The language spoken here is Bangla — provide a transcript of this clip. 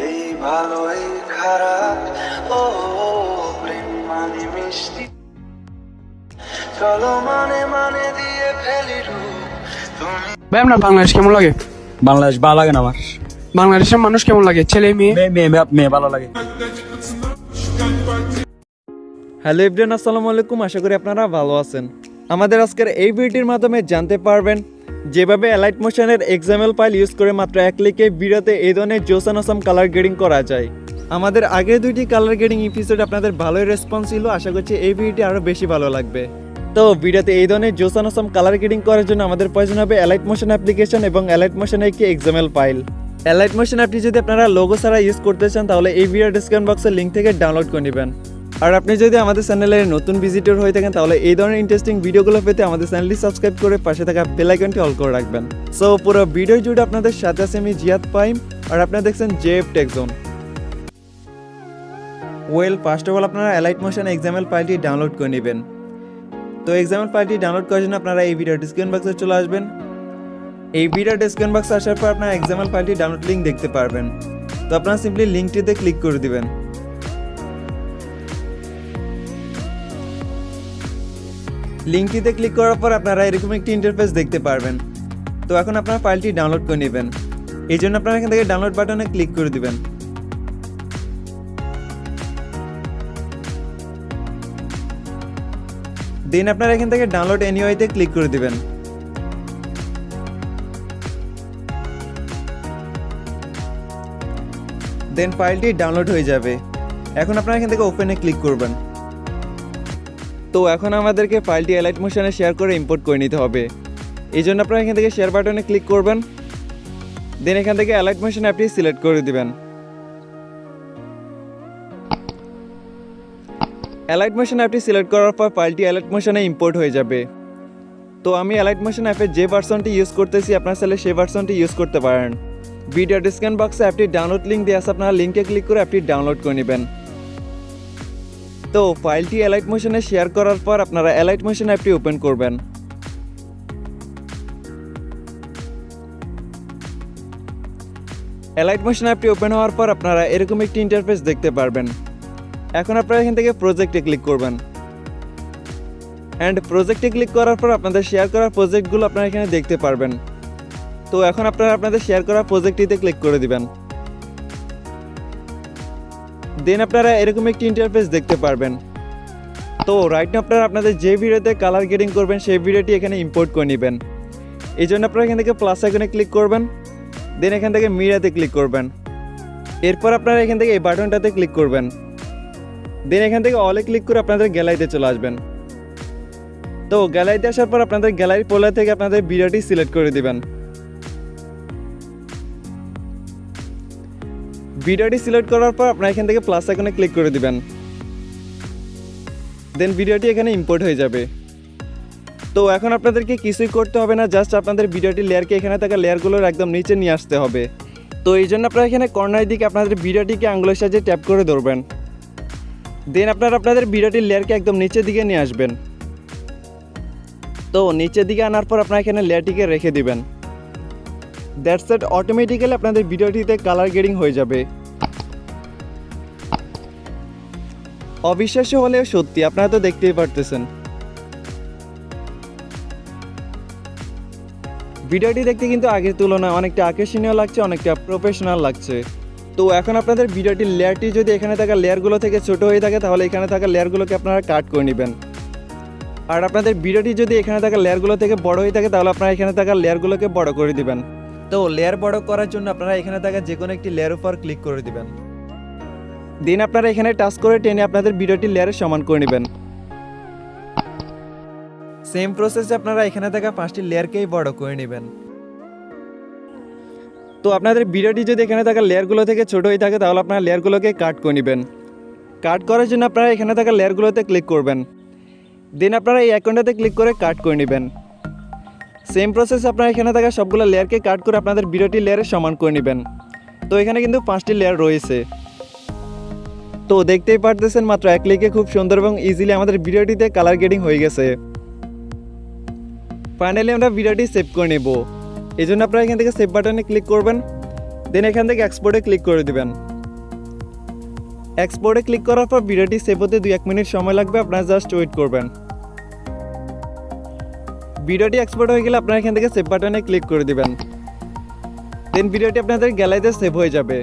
এই ভালো এই খারাপ ও প্রেম মানে মিষ্টি চলো মানে মানে দিয়ে ফেলি রূপ তুমি। ভাই আপনার বাংলাদেশ কেমন লাগে? বাংলাদেশ ভালো লাগে না আমার। বাংলাদেশের মানুষ কেমন লাগে? ছেলে মেয়ে? মেয়ে ভালো লাগে। হ্যালো এভরিওয়ান, আসসালামু আলাইকুম। আশা করি আপনারা ভালো আছেন। আমাদের আজকের এই ভিডিওর মাধ্যমে জানতে পারবেন যেভাবে Alightmotion-এর XML ফাইল ইউজ করে মাত্র এক ক্লিকে ভিডিওতে এই ধরনের জোসান কালার গ্রেডিং করা যায়। আমাদের আগের দুইটি কালার গ্রেডিং এপিসোড আপনাদের ভালোই রেসপন্স ছিল। আশা করছি এই ভিডিওটি আরও বেশি ভালো লাগবে। তো ভিডিওতে এই ধরনের জোসান কালার গ্রেডিং করার জন্য আমাদের প্রয়োজন হবে Alightmotion অ্যাপ্লিকেশন এবং Alightmotion-এর একটি XML ফাইল। Alightmotion অ্যাপটি যদি আপনারা লোগো ছাড়া ইউজ করতে চান তাহলে এই ভিডিও ডেসক্রিপশন বক্সের লিঙ্ক থেকে ডাউনলোড করে নেবেন। আর আপনি যদি আমাদের চ্যানেলের নতুন ভিজিটর হয়ে থাকেন তাহলে এই ধরনের ইন্টারেস্টিং ভিডিওগুলো পেতে আমাদের চ্যানেলটি সাবস্ক্রাইব করে পাশে থাকা বেল আইকনটি অল করে রাখবেন। সো পুরো ভিডিও জুড়ে আপনাদের সাথে আছে আমি জিয়াদ পাইম, আর আপনারা দেখছেন JF tech zone. First of all আপনারা Alightmotion XML ফাইলটি ডাউনলোড করে নেবেন। তো XML ফাইলটি ডাউনলোড করার জন্য আপনারা এই ভিডিও ডেসক্রিপশন বক্সে চলে আসবেন। এই ভিডিও ডেসক্রিপশন বক্সে আসার পর আপনারা XML ফাইলটি ডাউনলোড লিঙ্ক দেখতে পারবেন। তো আপনারা সিম্পলি লিঙ্কটিতে ক্লিক করে দিবেন। লিঙ্কটিতে ক্লিক করার পর আপনারা এরকম একটি ইন্টারফেস দেখতে পারবেন। তো এখন আপনারা ফাইলটি ডাউনলোড করে নেবেন। এই জন্য আপনারা এখান থেকে ডাউনলোড বাটনে ক্লিক করে দিবেন। দেন আপনারা এখান থেকে ডাউনলোড এনিওয়েতে ক্লিক করে দিবেন। দেন ফাইলটি ডাউনলোড হয়ে যাবে। এখন আপনারা এখান থেকে ওপেনে ক্লিক করবেন। তো এখন আমাদেরকে ফাইলটি Alightmotion-এ শেয়ার করে ইম্পোর্ট করে নিতে হবে। এই জন্য আপনারা এখান থেকে শেয়ার বাটনে ক্লিক করবেন। দেন এখান থেকে Alightmotion অ্যাপটি সিলেক্ট করে দিবেন। Alightmotion অ্যাপটি সিলেক্ট করার পর ফাইলটি Alightmotion-এ ইম্পোর্ট হয়ে যাবে। তো আমি Alightmotion অ্যাপের যে ভার্সনটি ইউজ করতেছি আপনারা চাইলে সেই ভার্সনটি ইউজ করতে পারেন। ভিডিও ডেসক্রিপশন বক্সে অ্যাপটির ডাউনলোড লিঙ্ক দেওয়া আছে, আপনারা লিঙ্কে ক্লিক করে অ্যাপটি ডাউনলোড করে নেবেন। তো ফাইলটি Alightmotion-এ শেয়ার করার পর আপনারা Alightmotion অ্যাপটি ওপেন করবেন। Alightmotion অ্যাপটি ওপেন হওয়ার পর আপনারা এরকম একটি ইন্টারফেস দেখতে পারবেন। এখন আপনারা এখান থেকে প্রজেক্টে ক্লিক করবেন। অ্যান্ড প্রজেক্টে ক্লিক করার পর আপনাদের শেয়ার করা প্রজেক্টগুলো আপনারা এখানে দেখতে পারবেন। তো এখন আপনারা আপনাদের শেয়ার করা প্রজেক্টটিতে ক্লিক করে দিবেন। দেন আপনারা এরকম একটি ইন্টারফেস দেখতে পারবেন। তো রাইট নাও আপনারা আপনাদের যে ভিডিওতে কালার গ্রেডিং করবেন সেই ভিডিওটি এখানে ইম্পোর্ট করে নেবেন। এই জন্য আপনারা এখান থেকে প্লাস আইকনে ক্লিক করবেন। দেন এখান থেকে মিডিয়াতে ক্লিক করবেন। এরপর আপনারা এখান থেকে এই বাটনটাতে ক্লিক করবেন। দেন এখান থেকে অলে ক্লিক করে আপনাদের গ্যালারিতে চলে আসবেন। তো গ্যালারিতে আসার পর আপনাদের গ্যালারি ফোল্ডার থেকে আপনাদের ভিডিওটি সিলেক্ট করে দিবেন। ভিডিওটি সিলেক্ট করার পর আপনারা এখান থেকে প্লাস আইকনে ক্লিক করে দিবেন। দেন ভিডিওটি এখানে ইম্পোর্ট হয়ে যাবে। তো এখন আপনাদেরকে কিছুই করতে হবে না, জাস্ট আপনাদের ভিডিওটি লেয়ারকে এখানে থাকা লেয়ারগুলোর একদম নিচে নিয়ে আসতে হবে। তো এই জন্য আপনারা এখানে কর্নারের দিকে আপনাদের ভিডিওটিকে আঙুলের সাহায্যে ট্যাপ করে ধরবেন। দেন আপনারা আপনাদের ভিডিওটির লেয়ারকে একদম নিচের দিকে নিয়ে আসবেন। তো নিচের দিকে আনার পর আপনারা এখানে লেয়ারটিকে রেখে দিবেন। দ্যাটস ইট, অটোমেটিক্যালি আপনাদের ভিডিওটিতে কালার গ্রেডিং হয়ে যাবে। অবিশ্বাস্য হলেও সত্যি, আপনারা তো দেখতেই পারতেছেন। ভিডিওটি দেখতে কিন্তু আগের তুলনায় অনেকটা আকর্ষণীয় লাগছে, অনেকটা প্রফেশনাল লাগছে। তো এখন আপনাদের ভিডিওটির লেয়ারটি যদি এখানে থাকা লেয়ারগুলো থেকে ছোট হয়ে থাকে তাহলে এখানে থাকা লেয়ারগুলোকে আপনারা কাট করে নেবেন। আর আপনাদের ভিডিওটি যদি এখানে থাকা লেয়ারগুলো থেকে বড় হয়ে থাকে তাহলে আপনারা এখানে থাকা লেয়ারগুলোকে বড় করে দিবেন। তো লেয়ার বড় করার জন্য আপনারা এখানে থাকা যে কোনো একটি লেয়ার উপর ক্লিক করে দিবেন। দেন আপনারা এখানে টাচ করে টেনে আপনাদের ভিডিওটি লেয়ারের সমান করে নেবেন। সেম প্রসেসে আপনারা এখানে থাকা 5টি লেয়ারকেই বড় করে নেবেন। তো আপনাদের ভিডিওটি যদি এখানে থাকা লেয়ারগুলো থেকে ছোট হয়ে থাকে তাহলে আপনারা লেয়ারগুলোকে কাট করে নেবেন। কাট করার জন্য আপনারা এখানে থাকা লেয়ারগুলোতে ক্লিক করবেন। দেন আপনারা এই আইকনটাতে ক্লিক করে কাট করে নেবেন। সেম প্রসেস আপনারা এখানে থাকা সবগুলো লেয়ারকে কাট করে আপনাদের ভিডিওটি লেয়ারের সমান করে নেবেন। তো এখানে কিন্তু 5টি লেয়ার রয়েছে। তো দেখতেই পারতেছেন মাত্র এক ক্লিকে খুব সুন্দর এবং ইজিলি আমাদের ভিডিওটিতে কালার গ্রেডিং হয়ে গেছে। ফাইনালি আমরা ভিডিওটি সেভ করে নেব। এই জন্য আপনারা এখান থেকে সেভ বাটনে ক্লিক করবেন, দেন এখান থেকে এক্সপোর্টে ক্লিক করে দিবেন। এক্সপোর্টে ক্লিক করার পর ভিডিওটি সেভ হতে 2-1 মিনিট সময় লাগবে, আপনারা জাস্ট ওয়েট করবেন। ভিডিওটি এক্সপোর্ট হয়ে গেলে আপনারা এখান থেকে সেভ বাটনে ক্লিক করে দিবেন, দেন ভিডিওটি আপনাদের গ্যালারিতে সেভ হয়ে যাবে।